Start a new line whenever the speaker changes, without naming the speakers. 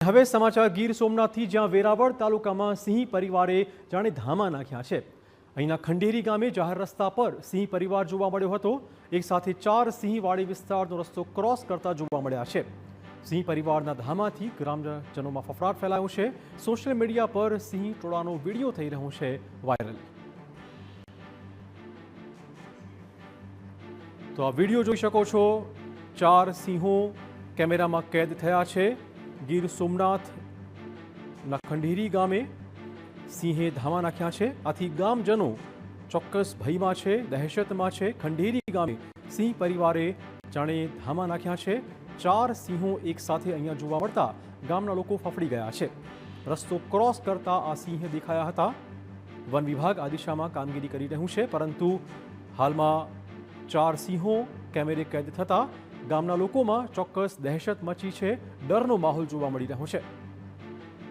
હવે સમાચાર ગીર સોમનાથથી, જ્યાં વેરાવળ તાલુકામાં સિંહ પરિવારે જાણે ધામા નાખ્યા છે। અહીંના ખંડેરી ગામે જાહેર રસ્તા પર સિંહ પરિવાર જોવા મળ્યો હતો। એક સાથે 4 સિંહ વાડી વિસ્તારનો રસ્તો ક્રોસ કરતા જોવા મળ્યા છે। સિંહ પરિવારના ધામાથી ગ્રામજનોમાં ફફડાટ ફેલાયો છે। સોશિયલ મીડિયા પર સિંહ ટોળાનો વિડીયો થઈ રહ્યો છે વાયરલ। તો આ વિડીયો જોઈ શકો છો। 4 સિંહો કેમેરામાં કેદ થયા છે। ગીર સોમનાથના ખંડેરી ગામે સિંહે ધામા નાખ્યા છે। આથી ગામજનો ચોક્કસ ભયમાં છે, દહેશતમાં છે। ખંડેરી ગામે સિંહ પરિવારે જાણે ધામા નાખ્યા છે। 4 સિંહો એક સાથે અહીંયા જોવા મળતા ગામના લોકો ફફડી ગયા છે। રસ્તો ક્રોસ કરતા આ સિંહ દેખાયા હતા। વન વિભાગ આ દિશામાં કામગીરી કરી રહ્યું છે, પરંતુ હાલમાં 4 સિંહો કેમેરે કેદ થતા ગામના લોકોમાં ચોક્કસ દહેશત મચી છે। ડરનો માહોલ જોવા મળી રહ્યો છે।